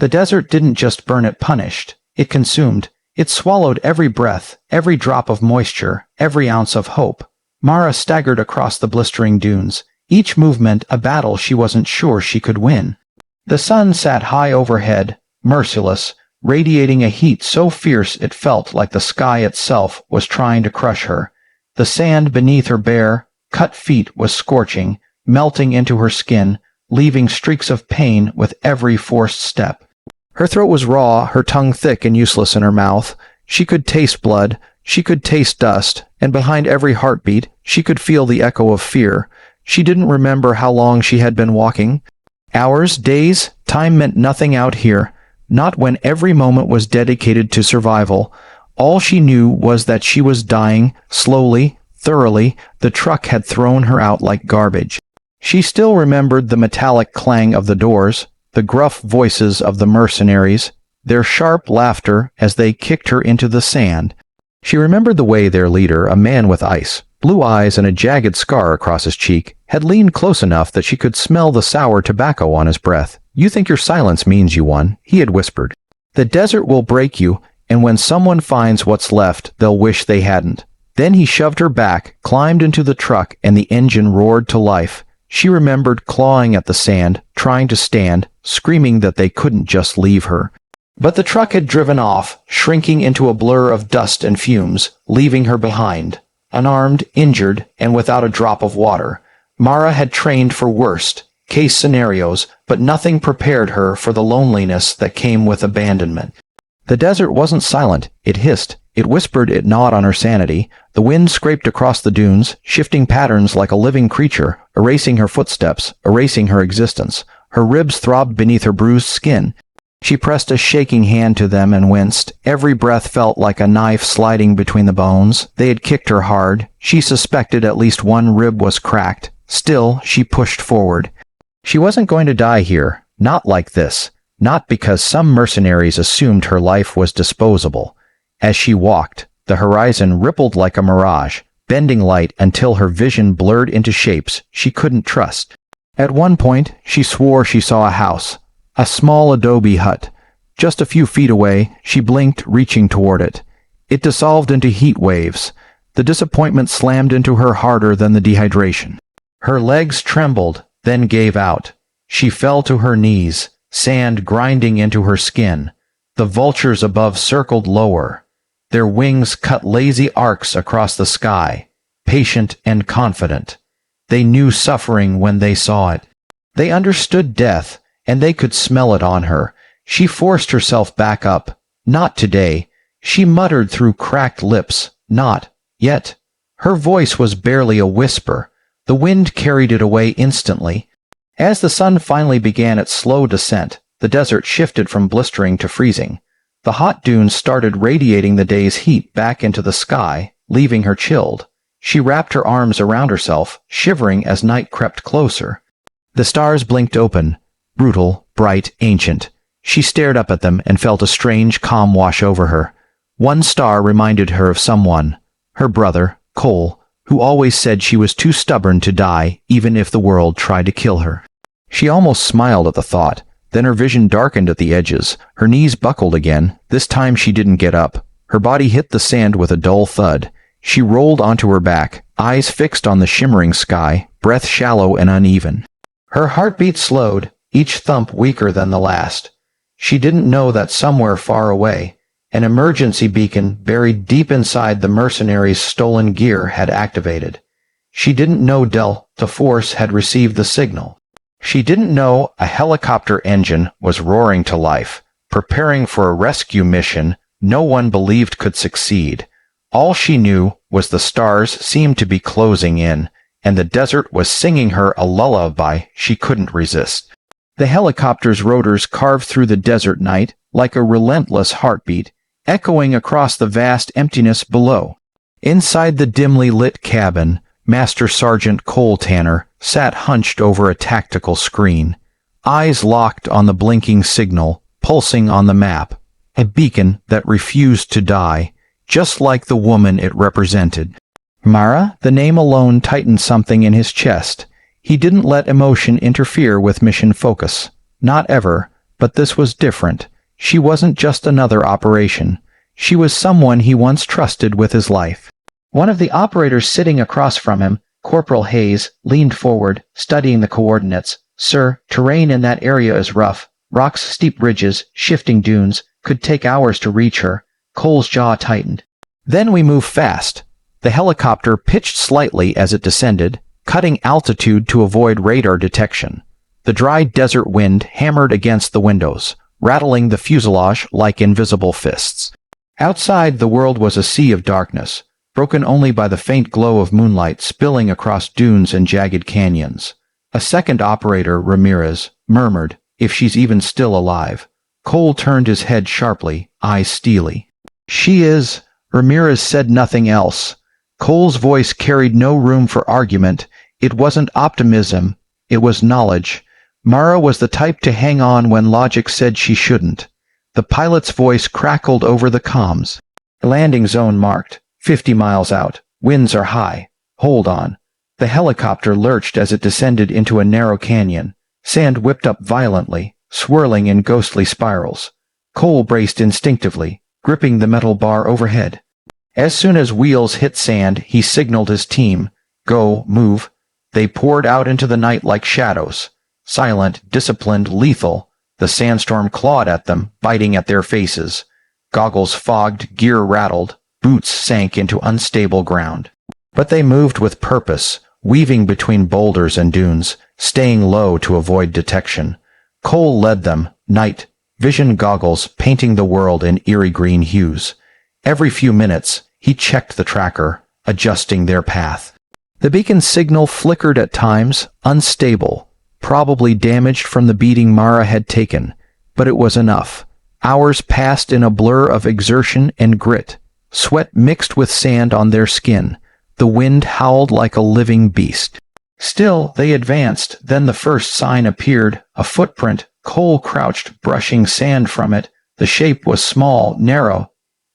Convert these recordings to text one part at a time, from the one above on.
The desert didn't just burn, it punished. It consumed. It swallowed every breath, every drop of moisture, every ounce of hope. Mara staggered across the blistering dunes, each movement a battle she wasn't sure she could win. The sun sat high overhead, merciless, radiating a heat so fierce it felt like the sky itself was trying to crush her. The sand beneath her bare, cut feet was scorching, melting into her skin, leaving streaks of pain with every forced step. Her throat was raw, her tongue thick and useless in her mouth. She could taste blood, she could taste dust, and behind every heartbeat, she could feel the echo of fear. She didn't remember how long she had been walking. Hours, days, time meant nothing out here, not when every moment was dedicated to survival. All she knew was that she was dying, slowly, thoroughly. The truck had thrown her out like garbage. She still remembered the metallic clang of the doors, the gruff voices of the mercenaries, their sharp laughter as they kicked her into the sand. She remembered the way their leader, a man with ice, blue eyes and a jagged scar across his cheek, had leaned close enough that she could smell the sour tobacco on his breath. "You think your silence means you won," he had whispered. "The desert will break you, and when someone finds what's left, they'll wish they hadn't." Then he shoved her back, climbed into the truck, and the engine roared to life. She remembered clawing at the sand, trying to stand, screaming that they couldn't just leave her. But the truck had driven off, shrinking into a blur of dust and fumes, leaving her behind, unarmed, injured, and without a drop of water. Mara had trained for worst-case scenarios, but nothing prepared her for the loneliness that came with abandonment. The desert wasn't silent. It hissed. It whispered. It gnawed on her sanity. The wind scraped across the dunes, shifting patterns like a living creature, erasing her footsteps, erasing her existence. Her ribs throbbed beneath her bruised skin. She pressed a shaking hand to them and winced. Every breath felt like a knife sliding between the bones. They had kicked her hard. She suspected at least one rib was cracked. Still, she pushed forward. She wasn't going to die here. Not like this. Not because some mercenaries assumed her life was disposable. As she walked, the horizon rippled like a mirage, bending light until her vision blurred into shapes she couldn't trust. At one point, she swore she saw a house, a small adobe hut. Just a few feet away, she blinked, reaching toward it. It dissolved into heat waves. The disappointment slammed into her harder than the dehydration. Her legs trembled, then gave out. She fell to her knees, sand grinding into her skin. The vultures above circled lower. Their wings cut lazy arcs across the sky, patient and confident. They knew suffering when they saw it. They understood death, and they could smell it on her. She forced herself back up. Not today. She muttered through cracked lips. Not yet. Her voice was barely a whisper. The wind carried it away instantly. As the sun finally began its slow descent, the desert shifted from blistering to freezing. The hot dunes started radiating the day's heat back into the sky, leaving her chilled. She wrapped her arms around herself, shivering as night crept closer. The stars blinked open, brutal, bright, ancient. She stared up at them and felt a strange calm wash over her. One star reminded her of someone, her brother, Cole, who always said she was too stubborn to die even if the world tried to kill her. She almost smiled at the thought. Then her vision darkened at the edges. Her knees buckled again. This time she didn't get up. Her body hit the sand with a dull thud. She rolled onto her back, eyes fixed on the shimmering sky, breath shallow and uneven. Her heartbeat slowed, each thump weaker than the last. She didn't know that somewhere far away, an emergency beacon buried deep inside the mercenaries' stolen gear had activated. She didn't know Delta Force had received the signal. She didn't know a helicopter engine was roaring to life, preparing for a rescue mission no one believed could succeed. All she knew was the stars seemed to be closing in, and the desert was singing her a lullaby she couldn't resist. The helicopter's rotors carved through the desert night like a relentless heartbeat, echoing across the vast emptiness below. Inside the dimly lit cabin, Master Sergeant Cole Tanner sat hunched over a tactical screen, eyes locked on the blinking signal, pulsing on the map, a beacon that refused to die, just like the woman it represented. Mara, the name alone tightened something in his chest. He didn't let emotion interfere with mission focus. Not ever. But this was different. She wasn't just another operation. She was someone he once trusted with his life. One of the operators sitting across from him, Corporal Hayes, leaned forward, studying the coordinates. "Sir, terrain in that area is rough. Rocks, steep ridges, shifting dunes. Could take hours to reach her." Cole's jaw tightened. "Then we move fast." The helicopter pitched slightly as it descended, cutting altitude to avoid radar detection. The dry desert wind hammered against the windows, rattling the fuselage like invisible fists. Outside, the world was a sea of darkness, broken only by the faint glow of moonlight spilling across dunes and jagged canyons. A second operator, Ramirez, murmured, "If she's even still alive." Cole turned his head sharply, eyes steely. "She is." Ramirez said nothing else. Cole's voice carried no room for argument. It wasn't optimism, it was knowledge. Mara was the type to hang on when logic said she shouldn't. The pilot's voice crackled over the comms. "Landing zone marked. 50 miles out. Winds are high. Hold on." The helicopter lurched as it descended into a narrow canyon. Sand whipped up violently, swirling in ghostly spirals. Cole braced instinctively, gripping the metal bar overhead. As soon as wheels hit sand, he signaled his team. "Go, move." They poured out into the night like shadows. Silent, disciplined, lethal. The sandstorm clawed at them, biting at their faces. Goggles fogged, gear rattled, boots sank into unstable ground. But they moved with purpose, weaving between boulders and dunes, staying low to avoid detection. Cole led them, night, vision goggles painting the world in eerie green hues. Every few minutes, he checked the tracker, adjusting their path. The beacon signal flickered at times, unstable, probably damaged from the beating Mara had taken, but it was enough. Hours passed in a blur of exertion and grit. Sweat mixed with sand on their skin. The wind howled like a living beast. Still, they advanced. Then the first sign appeared, a footprint. Cole crouched, brushing sand from it. The shape was small, narrow.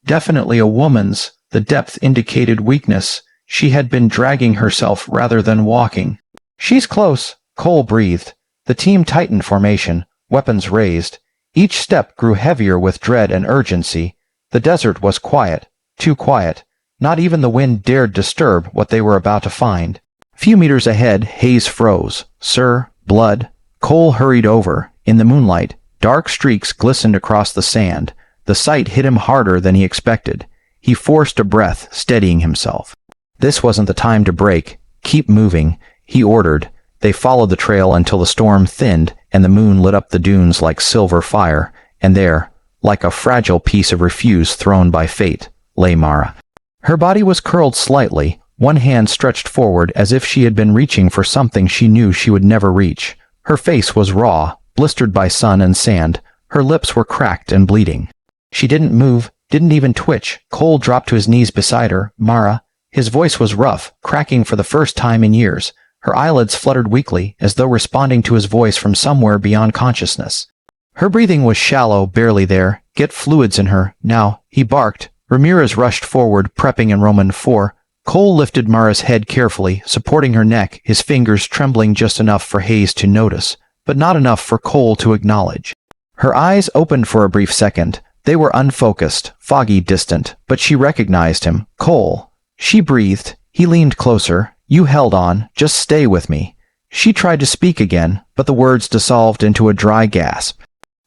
Definitely a woman's. The depth indicated weakness. She had been dragging herself rather than walking. "She's close," Cole breathed. The team tightened formation, weapons raised. Each step grew heavier with dread and urgency. The desert was quiet, too quiet. Not even the wind dared disturb what they were about to find. A few meters ahead, Hayes froze. "Sir, blood." Cole hurried over. In the moonlight, dark streaks glistened across the sand. The sight hit him harder than he expected. He forced a breath, steadying himself. This wasn't the time to break. "Keep moving," he ordered. They followed the trail until the storm thinned and the moon lit up the dunes like silver fire, and there, like a fragile piece of refuse thrown by fate, lay Mara. Her body was curled slightly, one hand stretched forward as if she had been reaching for something she knew she would never reach. Her face was raw, blistered by sun and sand. Her lips were cracked and bleeding. She didn't move, didn't even twitch. Cole dropped to his knees beside her. "Mara." His voice was rough, cracking for the first time in years. Her eyelids fluttered weakly, as though responding to his voice from somewhere beyond consciousness. Her breathing was shallow, barely there. "Get fluids in her, now," he barked. Ramirez rushed forward, prepping in Roman 4. Cole lifted Mara's head carefully, supporting her neck, his fingers trembling just enough for Hayes to notice, but not enough for Cole to acknowledge. Her eyes opened for a brief second. They were unfocused, foggy, distant, but she recognized him. "Cole." She breathed. He leaned closer. "You held on. Just stay with me." She tried to speak again, but the words dissolved into a dry gasp.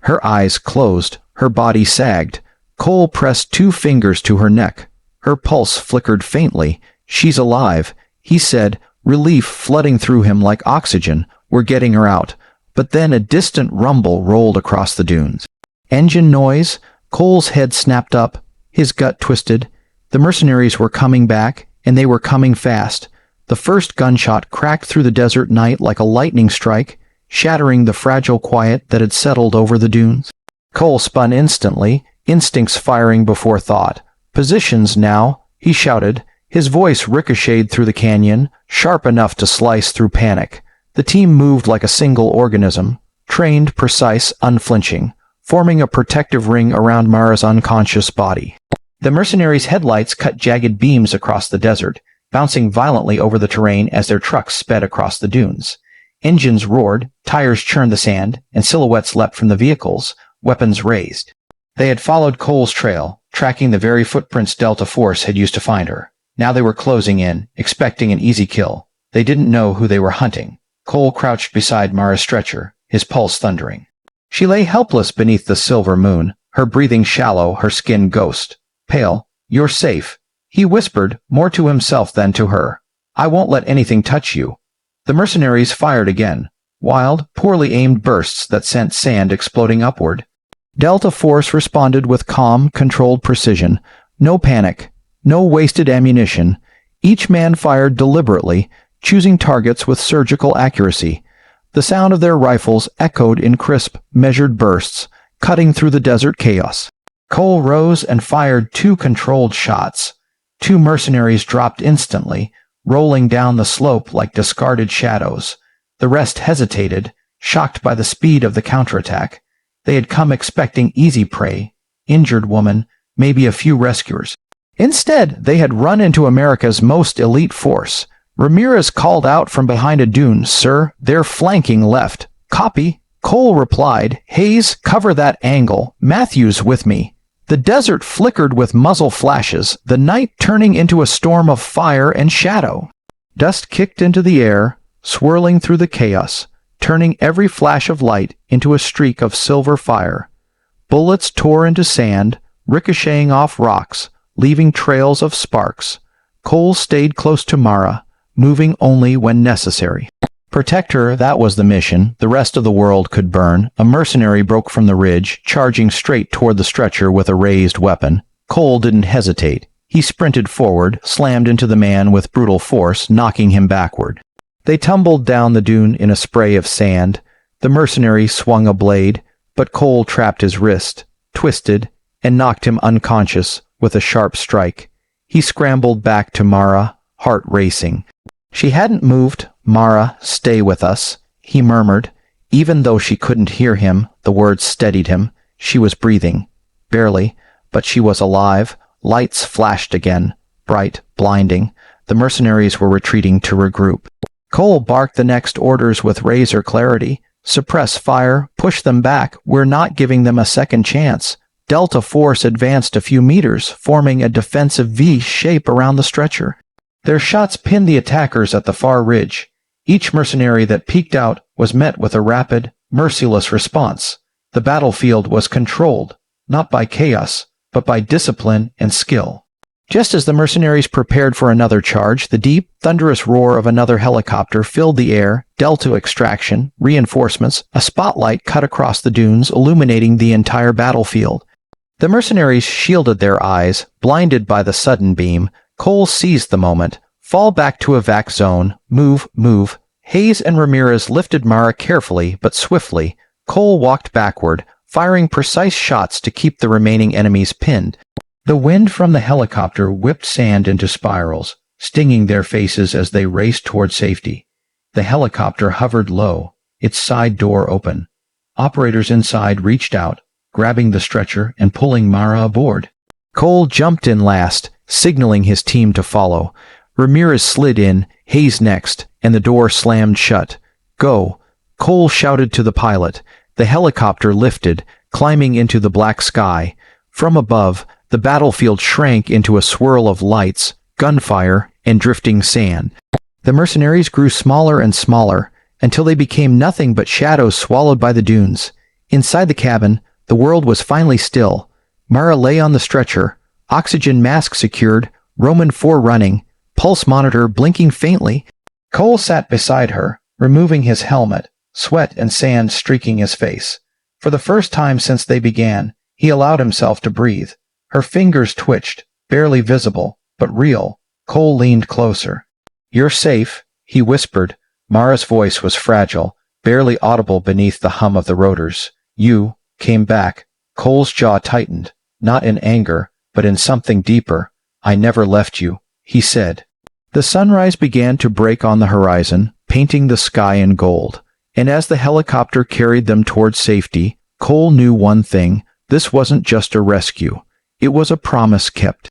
Her eyes closed. Her body sagged. Cole pressed 2 fingers to her neck. Her pulse flickered faintly. "She's alive," he said, relief flooding through him like oxygen. "We're getting her out." But then a distant rumble rolled across the dunes. Engine noise? Cole's head snapped up. His gut twisted. The mercenaries were coming back, and they were coming fast. The first gunshot cracked through the desert night like a lightning strike, shattering the fragile quiet that had settled over the dunes. Cole spun instantly, instincts firing before thought. "Positions now," he shouted. His voice ricocheted through the canyon, sharp enough to slice through panic. The team moved like a single organism, trained, precise, unflinching, forming a protective ring around Mara's unconscious body. The mercenaries' headlights cut jagged beams across the desert, bouncing violently over the terrain as their trucks sped across the dunes. Engines roared, tires churned the sand, and silhouettes leapt from the vehicles, weapons raised. They had followed Cole's trail, tracking the very footprints Delta Force had used to find her. Now they were closing in, expecting an easy kill. They didn't know who they were hunting. Cole crouched beside Mara's stretcher, his pulse thundering. She lay helpless beneath the silver moon, her breathing shallow, her skin ghost. Pale, "You're safe," he whispered, more to himself than to her. "I won't let anything touch you." The mercenaries fired again, wild, poorly aimed bursts that sent sand exploding upward. Delta Force responded with calm, controlled precision. No panic, no wasted ammunition. Each man fired deliberately, choosing targets with surgical accuracy. The sound of their rifles echoed in crisp, measured bursts, cutting through the desert chaos. Cole rose and fired 2 controlled shots. 2 mercenaries dropped instantly, rolling down the slope like discarded shadows. The rest hesitated, shocked by the speed of the counterattack. They had come expecting easy prey, injured woman, maybe a few rescuers. Instead, they had run into America's most elite force. Ramirez called out from behind a dune, "Sir, they're flanking left." "Copy." Cole replied, "Hayes, cover that angle. Matthews with me." The desert flickered with muzzle flashes, the night turning into a storm of fire and shadow. Dust kicked into the air, swirling through the chaos, turning every flash of light into a streak of silver fire. Bullets tore into sand, ricocheting off rocks, leaving trails of sparks. Cole stayed close to Mara, moving only when necessary. Protect her, that was the mission. The rest of the world could burn. A mercenary broke from the ridge, charging straight toward the stretcher with a raised weapon. Cole didn't hesitate. He sprinted forward, slammed into the man with brutal force, knocking him backward. They tumbled down the dune in a spray of sand. The mercenary swung a blade, but Cole trapped his wrist, twisted, and knocked him unconscious with a sharp strike. He scrambled back to Mara, heart racing. She hadn't moved. "Mara, stay with us," he murmured. Even though she couldn't hear him, the words steadied him. She was breathing. Barely, but she was alive. Lights flashed again, bright, blinding. The mercenaries were retreating to regroup. Cole barked the next orders with razor clarity. "Suppress fire, push them back, we're not giving them a second chance." Delta Force advanced a few meters, forming a defensive V shape around the stretcher. Their shots pinned the attackers at the far ridge. Each mercenary that peeked out was met with a rapid, merciless response. The battlefield was controlled, not by chaos, but by discipline and skill. Just as the mercenaries prepared for another charge, the deep, thunderous roar of another helicopter filled the air. Delta extraction, reinforcements, a spotlight cut across the dunes, illuminating the entire battlefield. The mercenaries shielded their eyes, blinded by the sudden beam. Cole seized the moment. "Fall back to evac zone. Move, move." Hayes and Ramirez lifted Mara carefully but swiftly. Cole walked backward, firing precise shots to keep the remaining enemies pinned. The wind from the helicopter whipped sand into spirals, stinging their faces as they raced toward safety. The helicopter hovered low, its side door open. Operators inside reached out, grabbing the stretcher and pulling Mara aboard. Cole jumped in last, signaling his team to follow. Ramirez slid in, Hayes next, and the door slammed shut. "Go!" Cole shouted to the pilot. The helicopter lifted, climbing into the black sky. From above, the battlefield shrank into a swirl of lights, gunfire, and drifting sand. The mercenaries grew smaller and smaller, until they became nothing but shadows swallowed by the dunes. Inside the cabin, the world was finally still. Mara lay on the stretcher, oxygen mask secured, Roman 4 running, pulse monitor blinking faintly. Cole sat beside her, removing his helmet, sweat and sand streaking his face. For the first time since they began, he allowed himself to breathe. Her fingers twitched, barely visible, but real. Cole leaned closer. "You're safe," he whispered. Mara's voice was fragile, barely audible beneath the hum of the rotors. "You came back." Cole's jaw tightened, not in anger, but in something deeper. "I never left you," he said. The sunrise began to break on the horizon, painting the sky in gold. And as the helicopter carried them toward safety, Cole knew one thing: this wasn't just a rescue. It was a promise kept.